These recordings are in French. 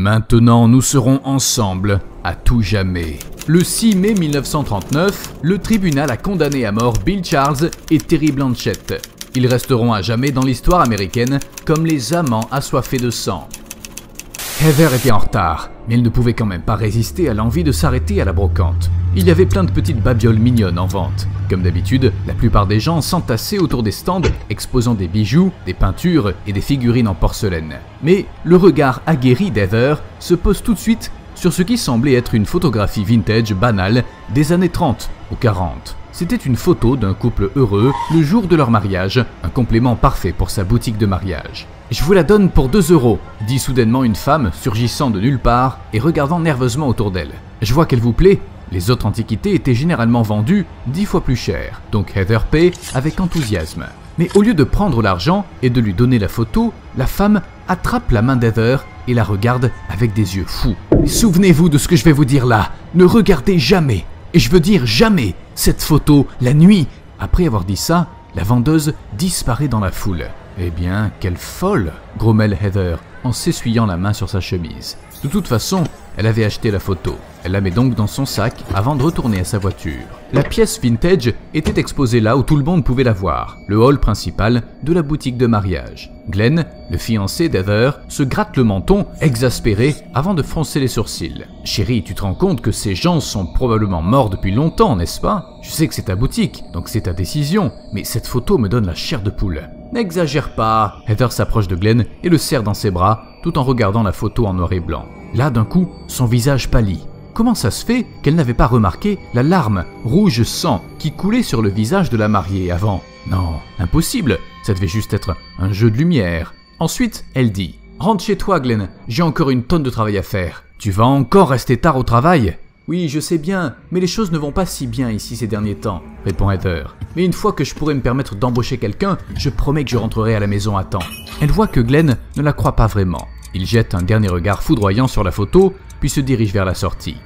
Maintenant, nous serons ensemble, à tout jamais. Le 6 mai 1939, le tribunal a condamné à mort Bill Charles et Terry Blanchett. Ils resteront à jamais dans l'histoire américaine comme les amants assoiffés de sang. Heather était en retard, mais elle ne pouvait quand même pas résister à l'envie de s'arrêter à la brocante. Il y avait plein de petites babioles mignonnes en vente. Comme d'habitude, la plupart des gens s'entassaient autour des stands exposant des bijoux, des peintures et des figurines en porcelaine. Mais le regard aguerri d'Heather se pose tout de suite sur ce qui semblait être une photographie vintage banale des années 30 ou 40. C'était une photo d'un couple heureux le jour de leur mariage, un complément parfait pour sa boutique de mariage. « Je vous la donne pour 2 €, dit soudainement une femme surgissant de nulle part et regardant nerveusement autour d'elle. « Je vois qu'elle vous plaît. » Les autres antiquités étaient généralement vendues 10 fois plus cher, donc Heather paie avec enthousiasme. Mais au lieu de prendre l'argent et de lui donner la photo, la femme attrape la main d'Heather et la regarde avec des yeux fous. « Souvenez-vous de ce que je vais vous dire là, ne regardez jamais, et je veux dire jamais, cette photo la nuit !» Après avoir dit ça, la vendeuse disparaît dans la foule. « Eh bien, quelle folle !» grommelle Heather en s'essuyant la main sur sa chemise. De toute façon, elle avait acheté la photo. Elle la met donc dans son sac avant de retourner à sa voiture. La pièce vintage était exposée là où tout le monde pouvait la voir, le hall principal de la boutique de mariage. Glenn, le fiancé d'Heather, se gratte le menton, exaspéré, avant de froncer les sourcils. « Chérie, tu te rends compte que ces gens sont probablement morts depuis longtemps, n'est-ce pas? Je sais que c'est ta boutique, donc c'est ta décision, mais cette photo me donne la chair de poule. » « N'exagère pas !» Heather s'approche de Glenn et le serre dans ses bras, tout en regardant la photo en noir et blanc. Là, d'un coup, son visage pâlit. Comment ça se fait qu'elle n'avait pas remarqué la larme rouge sang qui coulait sur le visage de la mariée avant? Non, impossible, ça devait juste être un jeu de lumière. Ensuite, elle dit « Rentre chez toi, Glenn, j'ai encore une tonne de travail à faire. Tu vas encore rester tard au travail ?» « Oui, je sais bien, mais les choses ne vont pas si bien ici ces derniers temps, » répond Heather. « Mais une fois que je pourrai me permettre d'embaucher quelqu'un, je promets que je rentrerai à la maison à temps. » Elle voit que Glenn ne la croit pas vraiment. Il jette un dernier regard foudroyant sur la photo, puis se dirige vers la sortie.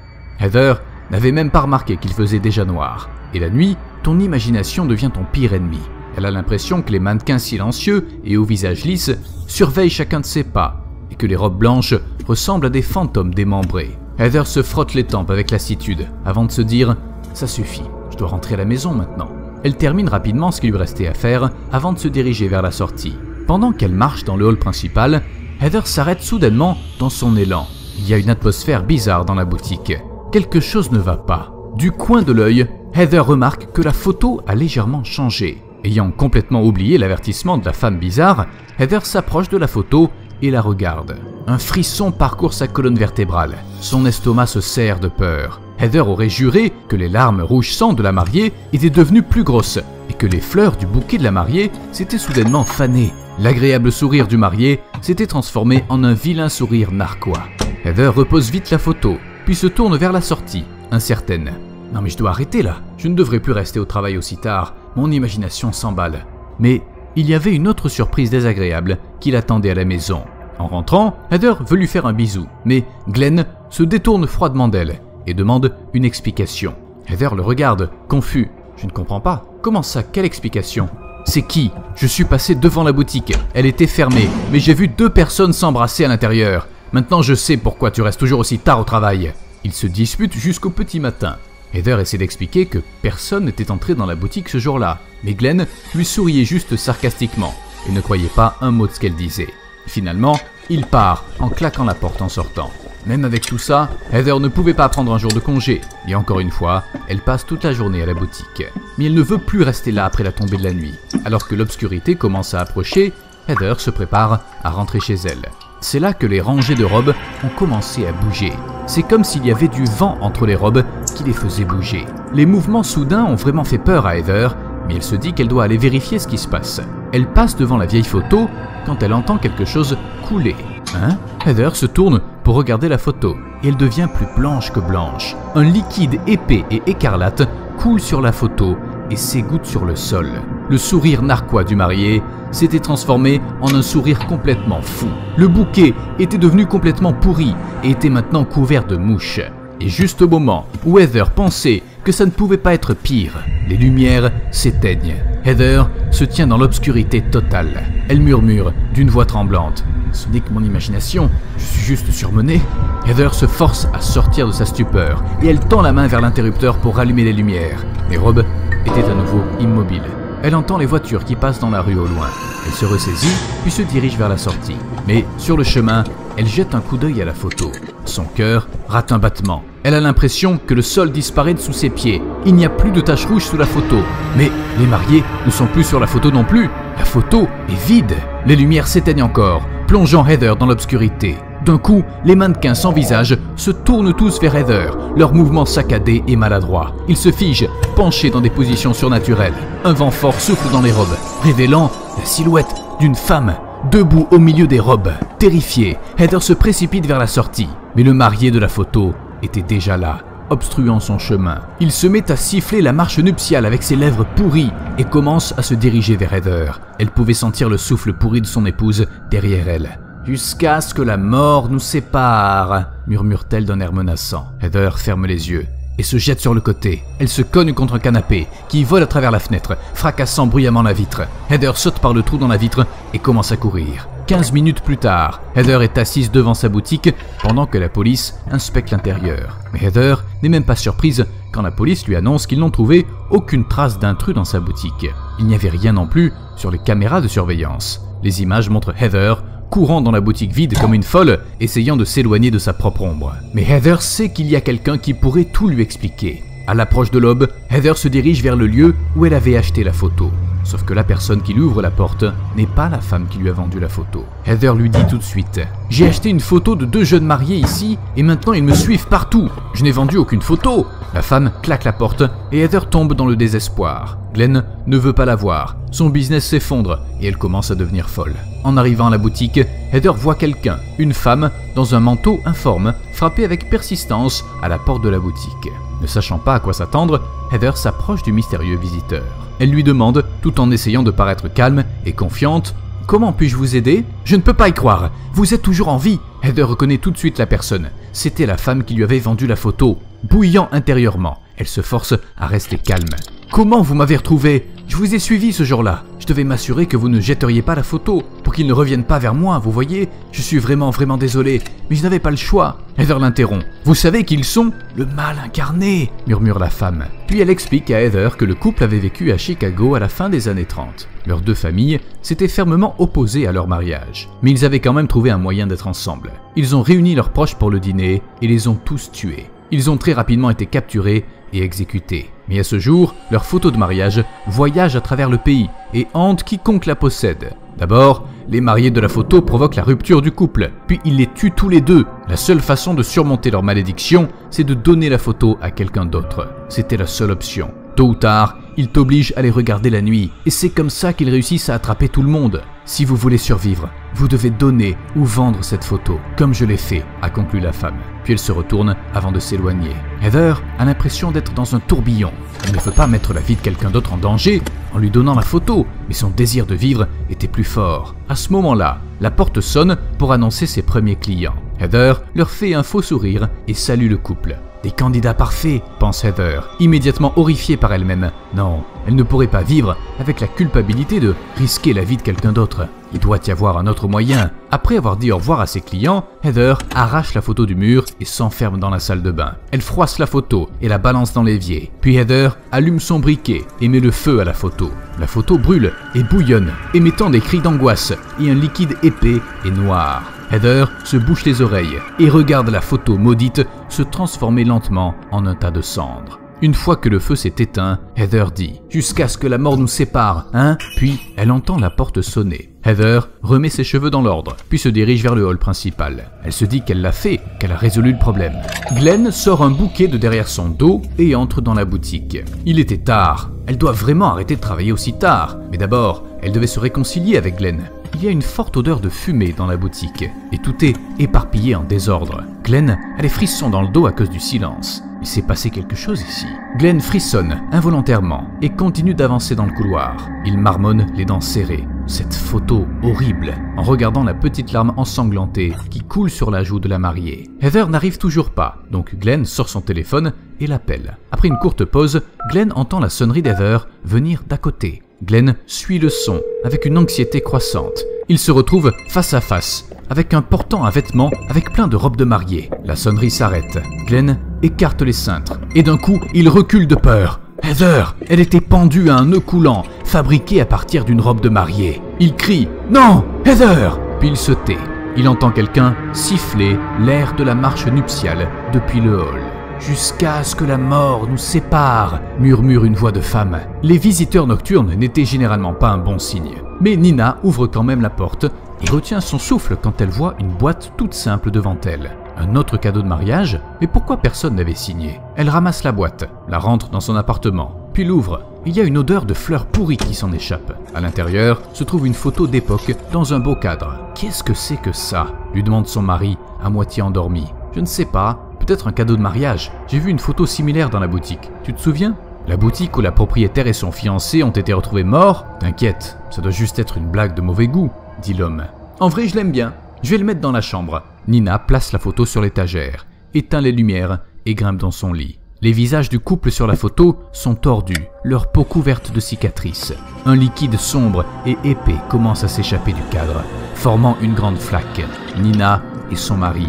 Heather n'avait même pas remarqué qu'il faisait déjà noir. Et la nuit, ton imagination devient ton pire ennemi. Elle a l'impression que les mannequins silencieux et au visage lisse surveillent chacun de ses pas, et que les robes blanches ressemblent à des fantômes démembrés. Heather se frotte les tempes avec lassitude, avant de se dire « Ça suffit, je dois rentrer à la maison maintenant ». Elle termine rapidement ce qu'il lui restait à faire avant de se diriger vers la sortie. Pendant qu'elle marche dans le hall principal, Heather s'arrête soudainement dans son élan. Il y a une atmosphère bizarre dans la boutique. Quelque chose ne va pas. Du coin de l'œil, Heather remarque que la photo a légèrement changé. Ayant complètement oublié l'avertissement de la femme bizarre, Heather s'approche de la photo et la regarde. Un frisson parcourt sa colonne vertébrale. Son estomac se serre de peur. Heather aurait juré que les larmes rouge sang de la mariée étaient devenues plus grosses et que les fleurs du bouquet de la mariée s'étaient soudainement fanées. L'agréable sourire du marié s'était transformé en un vilain sourire narquois. Heather repose vite la photo, puis se tourne vers la sortie, incertaine. « Non mais je dois arrêter là, je ne devrais plus rester au travail aussi tard, mon imagination s'emballe. » Mais il y avait une autre surprise désagréable qui l'attendait à la maison. En rentrant, Heather veut lui faire un bisou, mais Glenn se détourne froidement d'elle et demande une explication. Heather le regarde, confus. « Je ne comprends pas. Comment ça, quelle explication ? C'est qui ? Je suis passé devant la boutique. Elle était fermée, mais j'ai vu 2 personnes s'embrasser à l'intérieur. Maintenant je sais pourquoi tu restes toujours aussi tard au travail. » Ils se disputent jusqu'au petit matin. Heather essaie d'expliquer que personne n'était entré dans la boutique ce jour-là, mais Glenn lui souriait juste sarcastiquement et ne croyait pas un mot de ce qu'elle disait. Finalement, il part en claquant la porte en sortant. Même avec tout ça, Heather ne pouvait pas prendre un jour de congé, et encore une fois, elle passe toute la journée à la boutique. Mais elle ne veut plus rester là après la tombée de la nuit. Alors que l'obscurité commence à approcher, Heather se prépare à rentrer chez elle. C'est là que les rangées de robes ont commencé à bouger. C'est comme s'il y avait du vent entre les robes qui les faisait bouger. Les mouvements soudains ont vraiment fait peur à Heather, mais elle se dit qu'elle doit aller vérifier ce qui se passe. Elle passe devant la vieille photo quand elle entend quelque chose couler. Hein? Heather se tourne pour regarder la photo et elle devient plus blanche que blanche. Un liquide épais et écarlate coule sur la photo et s'égoutte sur le sol. Le sourire narquois du marié s'était transformé en un sourire complètement fou. Le bouquet était devenu complètement pourri et était maintenant couvert de mouches. Et juste au moment où Heather pensait que ça ne pouvait pas être pire, les lumières s'éteignent. Heather se tient dans l'obscurité totale. Elle murmure d'une voix tremblante Ce n'est que mon imagination, je suis juste surmené. Heather se force à sortir de sa stupeur et elle tend la main vers l'interrupteur pour rallumer les lumières. Mais Rob était à nouveau immobile. Elle entend les voitures qui passent dans la rue au loin. Elle se ressaisit, puis se dirige vers la sortie. Mais sur le chemin, elle jette un coup d'œil à la photo. Son cœur rate un battement. Elle a l'impression que le sol disparaît de sous ses pieds. Il n'y a plus de taches rouges sous la photo. Mais les mariés ne sont plus sur la photo non plus. La photo est vide. Les lumières s'éteignent encore, plongeant Heather dans l'obscurité. D'un coup, les mannequins sans visage se tournent tous vers Heather, leurs mouvements saccadés et maladroits. Ils se figent, penchés dans des positions surnaturelles. Un vent fort souffle dans les robes, révélant la silhouette d'une femme, debout au milieu des robes. Terrifiée, Heather se précipite vers la sortie. Mais le marié de la photo était déjà là, obstruant son chemin. Il se met à siffler la marche nuptiale avec ses lèvres pourries et commence à se diriger vers Heather. Elle pouvait sentir le souffle pourri de son épouse derrière elle. « Jusqu'à ce que la mort nous sépare », murmure-t-elle d'un air menaçant. Heather ferme les yeux et se jette sur le côté. Elle se cogne contre un canapé qui vole à travers la fenêtre, fracassant bruyamment la vitre. Heather saute par le trou dans la vitre et commence à courir. 15 minutes plus tard, Heather est assise devant sa boutique pendant que la police inspecte l'intérieur. Mais Heather n'est même pas surprise quand la police lui annonce qu'ils n'ont trouvé aucune trace d'intrus dans sa boutique. Il n'y avait rien non plus sur les caméras de surveillance. Les images montrent Heather courant dans la boutique vide comme une folle, essayant de s'éloigner de sa propre ombre. Mais Heather sait qu'il y a quelqu'un qui pourrait tout lui expliquer. À l'approche de l'aube, Heather se dirige vers le lieu où elle avait acheté la photo. Sauf que la personne qui lui ouvre la porte n'est pas la femme qui lui a vendu la photo. Heather lui dit tout de suite « J'ai acheté une photo de 2 jeunes mariés ici et maintenant ils me suivent partout. Je n'ai vendu aucune photo. » La femme claque la porte et Heather tombe dans le désespoir. Glenn ne veut pas la voir. Son business s'effondre et elle commence à devenir folle. En arrivant à la boutique, Heather voit quelqu'un, une femme, dans un manteau informe, frapper avec persistance à la porte de la boutique. Ne sachant pas à quoi s'attendre, Heather s'approche du mystérieux visiteur. Elle lui demande, tout en essayant de paraître calme et confiante, « Comment puis-je vous aider ? Je ne peux pas y croire. Vous êtes toujours en vie. » Heather reconnaît tout de suite la personne. C'était la femme qui lui avait vendu la photo. Bouillant intérieurement, elle se force à rester calme. « Comment vous m'avez retrouvé ? Je vous ai suivi ce jour-là. Je devais m'assurer que vous ne jetteriez pas la photo pour qu'ils ne reviennent pas vers moi, vous voyez ? Je suis vraiment désolé, mais je n'avais pas le choix. » Heather l'interrompt. « Vous savez qui ils sont ? Le mal incarné !» murmure la femme. Puis elle explique à Heather que le couple avait vécu à Chicago à la fin des années 30. Leurs 2 familles s'étaient fermement opposées à leur mariage, mais ils avaient quand même trouvé un moyen d'être ensemble. Ils ont réuni leurs proches pour le dîner et les ont tous tués. Ils ont très rapidement été capturés et exécutés. Mais à ce jour, leur photo de mariage voyage à travers le pays et hante quiconque la possède. D'abord, les mariés de la photo provoquent la rupture du couple, puis ils les tuent tous les 2. La seule façon de surmonter leur malédiction, c'est de donner la photo à quelqu'un d'autre. C'était la seule option. Tôt ou tard, ils t'obligent à les regarder la nuit, et c'est comme ça qu'ils réussissent à attraper tout le monde. Si vous voulez survivre, vous devez donner ou vendre cette photo, comme je l'ai fait, a conclu la femme. Puis elle se retourne avant de s'éloigner. Heather a l'impression d'être dans un tourbillon. Elle ne veut pas mettre la vie de quelqu'un d'autre en danger en lui donnant la photo, mais son désir de vivre était plus fort. À ce moment-là, la porte sonne pour annoncer ses premiers clients. Heather leur fait un faux sourire et salue le couple. Des candidats parfaits, pense Heather, immédiatement horrifiée par elle-même. Non, elle ne pourrait pas vivre avec la culpabilité de risquer la vie de quelqu'un d'autre. Il doit y avoir un autre moyen. Après avoir dit au revoir à ses clients, Heather arrache la photo du mur et s'enferme dans la salle de bain. Elle froisse la photo et la balance dans l'évier. Puis Heather allume son briquet et met le feu à la photo. La photo brûle et bouillonne, émettant des cris d'angoisse et un liquide épais et noir. Heather se bouche les oreilles et regarde la photo maudite se transformer lentement en un tas de cendres. Une fois que le feu s'est éteint, Heather dit « Jusqu'à ce que la mort nous sépare, hein ?» Puis elle entend la porte sonner. Heather remet ses cheveux dans l'ordre, puis se dirige vers le hall principal. Elle se dit qu'elle l'a fait, qu'elle a résolu le problème. Glenn sort un bouquet de derrière son dos et entre dans la boutique. Il était tard. Elle doit vraiment arrêter de travailler aussi tard. Mais d'abord, elle devait se réconcilier avec Glenn. Il y a une forte odeur de fumée dans la boutique, et tout est éparpillé en désordre. Glenn a les frissons dans le dos à cause du silence. Il s'est passé quelque chose ici. Glenn frissonne involontairement et continue d'avancer dans le couloir. Il marmonne les dents serrées. Cette photo horrible, en regardant la petite larme ensanglantée qui coule sur la joue de la mariée. Heather n'arrive toujours pas, donc Glenn sort son téléphone et l'appelle. Après une courte pause, Glenn entend la sonnerie d'Heather venir d'à côté. Glenn suit le son avec une anxiété croissante. Il se retrouve face à face avec un portant à vêtements avec plein de robes de mariée. La sonnerie s'arrête. Glenn écarte les cintres et d'un coup, il recule de peur. Heather, elle était pendue à un nœud coulant, fabriqué à partir d'une robe de mariée. Il crie « Non, Heather !» Puis il se tait. Il entend quelqu'un siffler l'air de la marche nuptiale depuis le hall. « Jusqu'à ce que la mort nous sépare !» murmure une voix de femme. Les visiteurs nocturnes n'étaient généralement pas un bon signe. Mais Nina ouvre quand même la porte et retient son souffle quand elle voit une boîte toute simple devant elle. Un autre cadeau de mariage? Mais pourquoi personne n'avait signé? Elle ramasse la boîte, la rentre dans son appartement, puis l'ouvre. Il y a une odeur de fleurs pourries qui s'en échappe. À l'intérieur se trouve une photo d'époque dans un beau cadre. « Qu'est-ce que c'est que ça ?» lui demande son mari, à moitié endormi. « Je ne sais pas, peut-être un cadeau de mariage. J'ai vu une photo similaire dans la boutique. Tu te souviens ?» La boutique où la propriétaire et son fiancé ont été retrouvés morts? T'inquiète, ça doit juste être une blague de mauvais goût, dit l'homme. En vrai, je l'aime bien. Je vais le mettre dans la chambre. Nina place la photo sur l'étagère, éteint les lumières et grimpe dans son lit. Les visages du couple sur la photo sont tordus, leur peau couverte de cicatrices. Un liquide sombre et épais commence à s'échapper du cadre, formant une grande flaque. Nina et son mari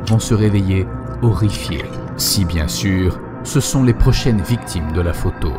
vont se réveiller horrifiés. Si bien sûr, ce sont les prochaines victimes de la photo.